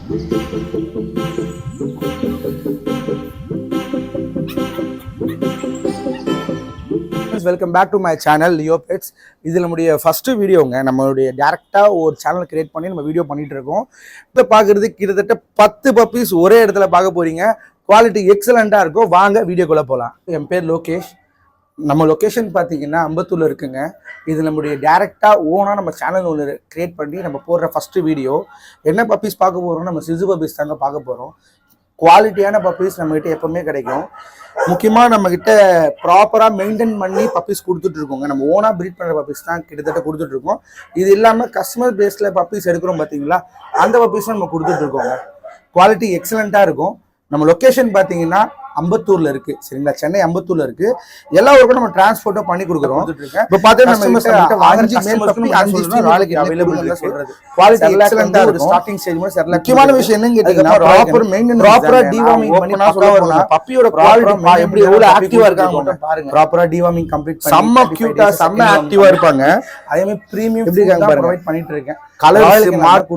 Welcome back to my channel Leo pets. இது நம்முடைய first வீடியோங்க. நம்மளுடைய டேரெக்டாக ஒரு சேனல் கிரியேட் பண்ணி நம்ம வீடியோ பண்ணிட்டு இருக்கோம். இப்போ பார்க்குறது கிட்டத்தட்ட 10 பப்பீஸ் ஒரே இடத்துல பார்க்க போறீங்க. குவாலிட்டி எக்ஸலண்ட்டாக இருக்கும். வாங்க வீடியோக்குள்ளே போகலாம். என் பேர் லோகேஷ். நம்ம லொக்கேஷன் பார்த்தீங்கன்னா அம்பத்தூரில் இருக்குங்க. இது நம்முடைய டேரெக்டாக ஓனாக நம்ம சேனல் ஒன்று கிரியேட் பண்ணி நம்ம போடுற ஃபஸ்ட்டு வீடியோ. என்ன பப்பீஸ் பார்க்க போகிறோம்? நம்ம சிசு பப்பீஸ் தாங்க பார்க்க போகிறோம். குவாலிட்டியான பப்பீஸ் நம்மகிட்ட எப்பவுமே கிடைக்கும். முக்கியமாக நம்மக்கிட்ட ப்ராப்பராக மெயின்டைன் பண்ணி பப்பீஸ் கொடுத்துட்ருக்கோங்க. நம்ம ஓனாக ப்ரீட் பண்ணுற பப்பீஸ் தான் கிட்டத்தட்ட கொடுத்துட்ருக்கோம். இது இல்லாமல் கஸ்டமர் பேஸில் பப்பீஸ் எடுக்கிறோம் பார்த்தீங்களா, அந்த பப்பீஸும் நம்ம கொடுத்துட்ருக்கோங்க. குவாலிட்டி எக்ஸலண்ட்டாக இருக்கும். நம்ம லொக்கேஷன் பார்த்தீங்கன்னா அம்பத்தூர்ல இருக்கு. சரிங்களா, சென்னை அம்பத்தூர்ல இருக்கு. எல்லா ஊருக்கும் நம்ம டிரான்ஸ்போர்ட்டும் பண்ணி கொடுக்குறோம். இப்போ பார்த்தீங்கன்னா முக்கியமான விஷயம் என்னன்னு கேட்டீங்கன்னா ப்ராப்பரா டிவார்மிங் பண்ணி பப்பியோட குவாலிட்டி எப்படி எவ்வளவு ஆக்டிவா இருக்காங்க பாருங்க. ப்ராப்பரா டிவார்மிங் கம்ப்ளீட் பண்ணி செம்ம கியூட்டா செம்ம ஆக்டிவா இருப்பாங்க. அதே மாதிரி பிரீமியம் எப்படி இருக்காங்க ப்ரொவைட் பண்ணிட்டு இருக்கேன். கலர்ஸ் மார்க்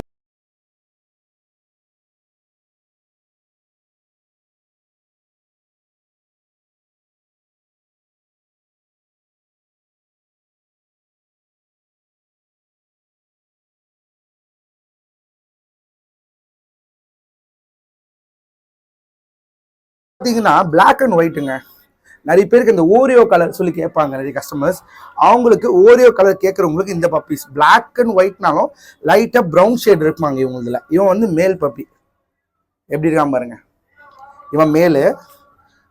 பார்த்தீங்கன்னா பிளாக் அண்ட் ஒயிட்டுங்க. நிறைய பேருக்கு இந்த ஓரியோ கலர் சொல்லி கேட்பாங்க நிறைய கஸ்டமர்ஸ். அவங்களுக்கு ஓரியோ கலர் கேட்குறவங்களுக்கு இந்த பப்பீஸ் பிளாக் அண்ட் ஒயிட்னாலும் லைட்டாக ப்ரௌன் ஷேட் இருப்பாங்க இவங்களதுல. இவன் வந்து மேல் பப்பி. எப்படி இருக்கான் பாருங்க. இவன் மேலு.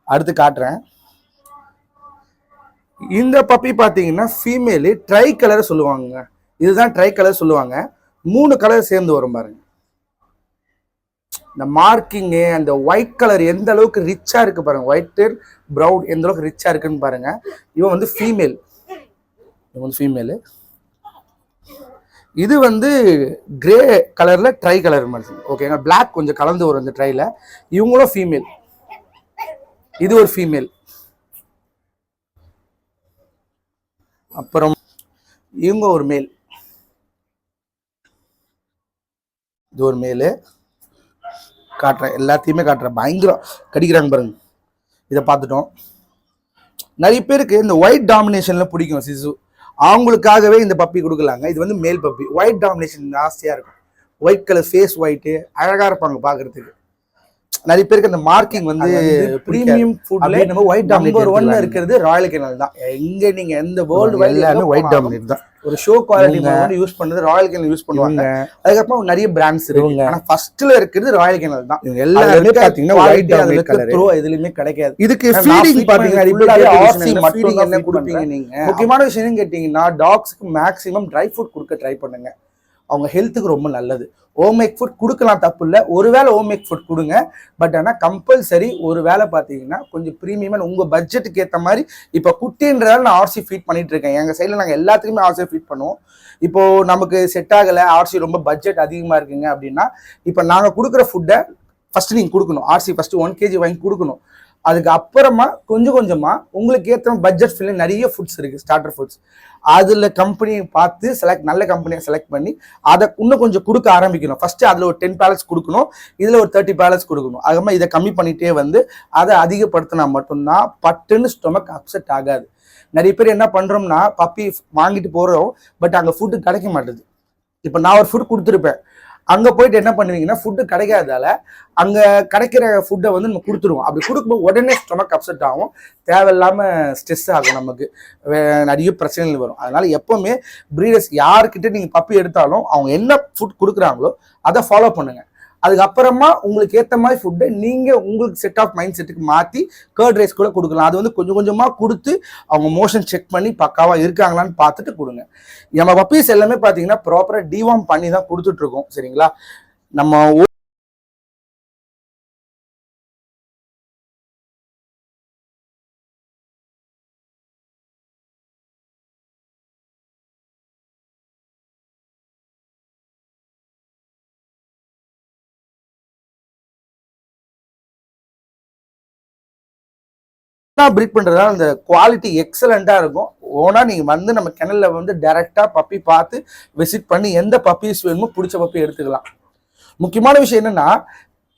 அடுத்து காட்டுறேன். இந்த பப்பி பார்த்தீங்கன்னா ஃபீமேலு ட்ரை கலர் சொல்லுவாங்க. இதுதான் ட்ரை கலர் சொல்லுவாங்க. 3 கலர் சேர்ந்து வரும் பாருங்க. இந்த மார்க்கிங்கு அந்த ஒயிட் கலர் எந்த அளவுக்கு ரிச்சா இருக்கு பாருங்க. ஒயிட் ப்ரௌன் எந்த அளவுக்கு ரிச்சா இருக்குன்னு பாருங்க. இவன் வந்து ஃபீமேல். இவன் வந்து ஃபீமேலு. இது வந்து கிரே கலர்ல ட்ரை கலர் மாதிரி. ஓகேங்க, பிளாக் கொஞ்சம் கலந்து வரும் இந்த ட்ரைல. இவங்களும் ஃபீமேல். இது ஒரு ஃபீமேல். அப்புறம் இவங்க ஒரு மேல். இது ஒரு மேலு. காட்டுறேன், எல்லாத்தையுமே காட்டுறேன். பயங்கரம் கடிக்கிறாங்க பாருங்க. இதை பார்த்துட்டோம். நிறைய பேருக்கு இந்த ஒயிட் டாமினேஷன்ல பிடிக்கும் சிசு. அவங்களுக்காகவே இந்த பப்பி கொடுக்கலாங்க. இது வந்து மேல் பப்பி. ஒயிட் டாமினேஷன் ஜாஸ்தியா இருக்கும். ஒயிட் கலர் ஃபேஸ் ஒயிட்டு அழகா இருப்பாங்க பாக்குறதுக்கு. நிறைய பேருக்கு அந்த மார்க்கிங் வந்து பிரீமியம் ஃபுட்ல நம்ம ஒயிட் நம்பர் 1 இருக்கிறது ராயல் கேனல் தான். எங்க நீங்க எந்த வேர்ல்டு எல்லாமே ஒயிட் டாமினேட் தான். ஒரு ஷோ குவாலிட்டி மாதிரி யூஸ் பண்றது ராயல் கேனல் யூஸ் பண்ணுவாங்க. அதுக்கப்புறம் நிறைய பிராண்ட்ஸ் இருக்கு. ஆனா ஃபர்ஸ்ட்ல இருக்கிறது ராயல் கேனல் தான். இவங்க எல்லாமே பாத்தீங்கன்னா ஒயிட் டாமினேட் கலர். ப்ரோ எதுலயுமே கிடைக்காது. இதுக்கு ஃபீடிங் பாத்தீங்கன்னா இப்படி ஆர்சி மட்டும் என்ன கொடுப்பீங்க நீங்க? முக்கியமான விஷயம் என்ன கேட்டீங்கன்னா, டாக்ஸ்க்கு மேக்ஸிமம் ட்ரை ஃபுட் கொடுக்க ட்ரை பண்ணுங்க. அவங்க ஹெல்த்துக்கு ரொம்ப நல்லது. ஹோம்மேக் ஃபுட் கொடுக்கலாம், தப்பு இல்லை. ஒருவேளை ஹோம்மேக் ஃபுட் கொடுங்க. பட் ஆனால் கம்பல்சரி ஒரு வேலை பார்த்தீங்கன்னா கொஞ்சம் ப்ரீமியமாக உங்கள் பட்ஜெட்டுக்கு ஏற்ற மாதிரி. இப்போ குட்டின்றதால நான் ஆர்சி ஃபீட் பண்ணிட்டு இருக்கேன். எங்கள் சைடில் நாங்கள் எல்லாத்துக்குமே ஆர்சி ஃபீட் பண்ணுவோம். இப்போது நமக்கு செட் ஆகலை, ஆர்சி ரொம்ப பட்ஜெட் அதிகமாக இருக்குங்க அப்படின்னா, இப்போ நாங்கள் கொடுக்குற ஃபுட்டை ஃபஸ்ட்டு நீங்கள் கொடுக்கணும். ஆர்சி ஃபஸ்ட்டு 1 kg வாங்கி கொடுக்கணும். அதுக்கு அப்புறமா கொஞ்சம் கொஞ்சமாக உங்களுக்கு ஏற்ற பட்ஜெட் ஃபில்ல நிறைய ஃபுட்ஸ் இருக்குது, ஸ்டார்டர் ஃபுட்ஸ். அதில் கம்பெனியை பார்த்து நல்ல கம்பெனியை செலக்ட் பண்ணி அதை இன்னும் கொஞ்சம் கொடுக்க ஆரம்பிக்கணும். ஃபர்ஸ்ட் அதில் ஒரு 10 பேலட்ஸ் கொடுக்கணும், இதில் ஒரு 30 பேலட்ஸ் கொடுக்கணும். அதுக்கப்புறமா இதை கம்மி பண்ணிட்டே வந்து அதை அதிகப்படுத்தினா மட்டும்தான் பட்டுன்னு ஸ்டொமக் அப்செட் ஆகாது. நிறைய பேர் என்ன பண்ணுறோம்னா, பப்பி வாங்கிட்டு போகிறோம், பட் அங்கே ஃபுட்டு கிடைக்க மாட்டேது. இப்போ நான் ஒரு ஃபுட் கொடுத்துருப்பேன், அங்கே போயிட்டு என்ன பண்ணுவீங்கன்னா ஃபுட்டு கிடைக்காதால அங்கே கிடைக்கிற ஃபுட்டை வந்து நம்ம கொடுத்துருவோம். அப்படி கொடுக்கும்போது உடனே ஸ்டொமக் அப்செட் ஆகும், தேவையில்லாமல் ஸ்ட்ரெஸ் ஆகும், நமக்கு நிறைய பிரச்சனைகள் வரும். அதனால எப்பவுமே ப்ரீடர்ஸ் யாருக்கிட்ட நீங்கள் பப்பி எடுத்தாலும் அவங்க என்ன ஃபுட் கொடுக்குறாங்களோ அதை ஃபாலோ பண்ணுங்க. அதுக்கப்புறமா உங்களுக்கு ஏற்ற மாதிரி ஃபுட்டை நீங்கள் உங்களுக்கு செட் ஆஃப் மைண்ட் செட்டுக்கு மாற்றி கர்ட் ரைஸ் கூட கொடுக்கலாம். அது வந்து கொஞ்சம் கொஞ்சமாக கொடுத்து அவங்க மோஷன் செக் பண்ணி பக்காவாக இருக்காங்களான்னு பார்த்துட்டு கொடுங்க. நம்ம பப்பீஸ் எல்லாமே பார்த்தீங்கன்னா ப்ராப்பராக டிவார்ம் பண்ணி தான் கொடுத்துட்ருக்கோம். சரிங்களா, நம்ம ப்ரீட் பண்றதுனால அந்த குவாலிட்டி எக்ஸலண்டா இருக்கும். ஓனா நீங்க வந்து நம்ம கிணல்ல வந்து டைரக்டா பப்பி பார்த்து விசிட் பண்ணி எந்த பப்பீஸ் வேணுமோ பிடிச்ச பப்பி எடுத்துக்கலாம். முக்கியமான விஷயம் என்னன்னா,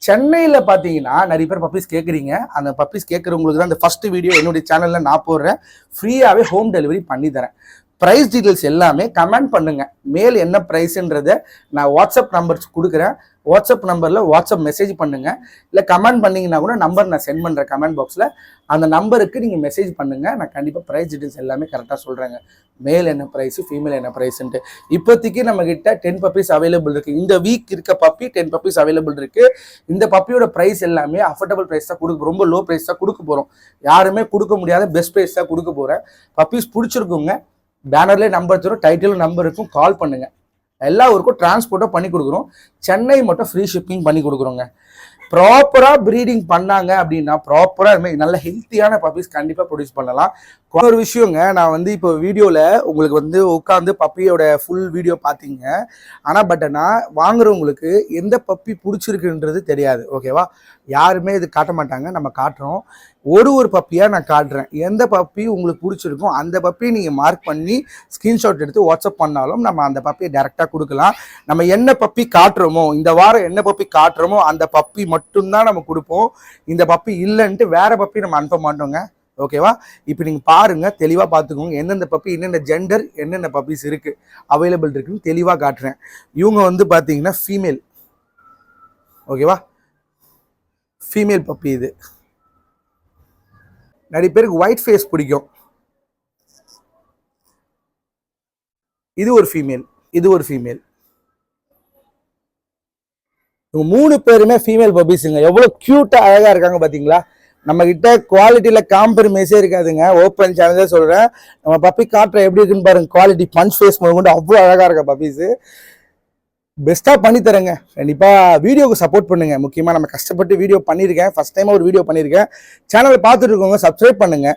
சென்னையில் பார்த்தீங்கன்னா நிறைய பேர் பப்பீஸ் கேட்குறீங்க. அந்த பப்பீஸ் கேட்குறவங்களுக்கு தான் அந்த ஃபர்ஸ்ட் வீடியோ என்னுடைய சேனலில் நான் போடுறேன். ஃப்ரீயாகவே ஹோம் டெலிவரி பண்ணி தரேன். ப்ரைஸ் டீட்டெயில்ஸ் எல்லாமே கமெண்ட் பண்ணுங்க. மேல் என்ன ப்ரைஸுன்றதை நான் வாட்ஸ்அப் நம்பர்ஸ் கொடுக்குறேன். வாட்ஸ்அப் நம்பரில் வாட்ஸ்அப் மெசேஜ் பண்ணுங்க. இல்லை கமெண்ட் பண்ணிங்கன்னா கூட நம்பர் நான் சென்ட் பண்ணுறேன் கமெண்ட் பாக்ஸில். அந்த நம்பருக்கு நீங்கள் மெசேஜ் பண்ணுங்கள். நான் கண்டிப்பாக ப்ரைஸ் டீட்டெயில்ஸ் எல்லாமே கரெக்டாக சொல்கிறேங்க. மேல் என்ன ப்ரைஸு, ஃபீமேல் என்ன ப்ரைஸுன்ட்டு. இப்போதைக்கு நம்மக்கிட்ட 10 பப்பீஸ் அவைலபிள் இருக்குது. இந்த வீக் இருக்க பப்பி 10 பப்பீஸ் அவைலபிள் இருக்குது. இந்த பப்பியோட ப்ரைஸ் எல்லாமே அஃபோர்டபுள் ப்ரைஸ் தான் கொடுக்க, ரொம்ப லோ ப்ரைஸ் தான் கொடுக்க போகிறோம். யாருமே கொடுக்க முடியாத பெஸ்ட் ப்ரைஸ் தான் கொடுக்க போகிறேன். பப்பீஸ் பிடிச்சிருக்குங்க. பேனர்லேயே நம்பர் தரும், டைட்டில் நம்பர் இருக்கும், கால் பண்ணுங்கள். எல்லா ஊருக்கும் டிரான்ஸ்போர்ட்டும் பண்ணி கொடுக்குறோம். சென்னை மட்டும் ஃப்ரீ ஷிப்பிங் பண்ணி கொடுக்குறோங்க. ப்ராப்பராக ப்ரீடிங் பண்ணாங்க அப்படின்னா ப்ராப்பராக இதுமாதிரி நல்ல ஹெல்த்தியான பப்பீஸ் கண்டிப்பாக ப்ரொடியூஸ் பண்ணலாம். ஒரு விஷயங்க, நான் இப்போ வீடியோவில் உங்களுக்கு உட்காந்து பப்பியோட ஃபுல் வீடியோ பார்த்தீங்க. ஆனால் நான் வாங்குறவங்களுக்கு எந்த பப்பி பிடிச்சிருக்குன்றது தெரியாது. ஓகேவா? யாருமே இது காட்ட மாட்டாங்க, நம்ம காட்டுறோம். ஒரு பப்பியாக நான் காட்டுறேன். எந்த பப்பி உங்களுக்கு பிடிச்சிருக்கும் அந்த பப்பியை நீங்கள் மார்க் பண்ணி ஸ்க்ரீன்ஷாட் எடுத்து வாட்ஸ்அப் பண்ணாலும் நம்ம அந்த பப்பியை டைரெக்டாக கொடுக்கலாம். நம்ம என்ன பப்பி காட்டுறோமோ, இந்த வாரம் என்ன பப்பி காட்டுறோமோ அந்த பப்பி மட்டும்தான் நம்ம கொடுப்போம். இந்த பப்பி இல்லைன்ட்டு வேறு பப்பி நம்ம அனுப்ப மாட்டோங்க. ஓகேவா? இப்போ நீங்கள் பாருங்கள், தெளிவாக பார்த்துக்கோங்க. எந்தெந்த பப்பி, என்னென்ன ஜெண்டர், என்னென்ன பப்பீஸ் இருக்குது அவைலபிள் இருக்குன்னு தெளிவாக காட்டுறேன். இவங்க பார்த்தீங்கன்னா ஃபீமேல். ஓகேவா? Female puppy. இது நிறைய பேருக்கு ஒயிட் ஃபேஸ் பிடிக்கும். இது ஒரு ஃபீமேல், இது ஒரு ஃபீமேல். இவங்க 3 பேருமே ஃபீமேல் பப்பீஸுங்க. எவ்வளோ க்யூட்டாக அழகாக இருக்காங்க பார்த்தீங்களா? நம்ம கிட்ட குவாலிட்டியில் காம்ப்ரமைஸே இருக்காதுங்க. ஓப்பன் சேலஞ்சாக சொல்கிறேன். நம்ம பப்பி காட்டுற எப்படி இருக்குன்னு பாருங்க. குவாலிட்டி பஞ்ச் ஃபேஸ் கொண்டு அவ்வளோ அழகாக இருக்க பப்பீஸு. பெஸ்ட்டாக பண்ணித்தரேங்க. கண்டிப்பாக வீடியோவுக்கு சப்போர்ட் பண்ணுங்கள். முக்கியமாக நம்ம கஷ்டப்பட்டு வீடியோ பண்ணியிருக்கேன். ஃபஸ்ட் டைமாக ஒரு வீடியோ பண்ணியிருக்கேன். சேனலை பார்த்துட்டு இருக்கவங்க சப்ஸ்கிரைப் பண்ணுங்கள்,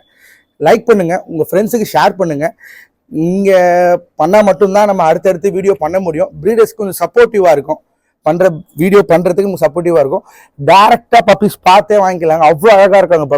லைக் பண்ணுங்கள், உங்கள் ஃப்ரெண்ட்ஸுக்கு ஷேர் பண்ணுங்கள். நீங்கள் பண்ணால் மட்டும்தான் நம்ம அடுத்தடுத்து வீடியோ பண்ண முடியும். ப்ரீடர்ஸ்க்கு கொஞ்சம் சப்போர்ட்டிவாக இருக்கும். வீடியோ பண்ணுறதுக்கு சப்போர்ட்டிவாக இருக்கும். டேரெக்டாக பப்பீஸ் பார்த்தே வாங்கிக்கலாங்க. அவ்வளோ அழகாக இருக்காங்க பப்பி.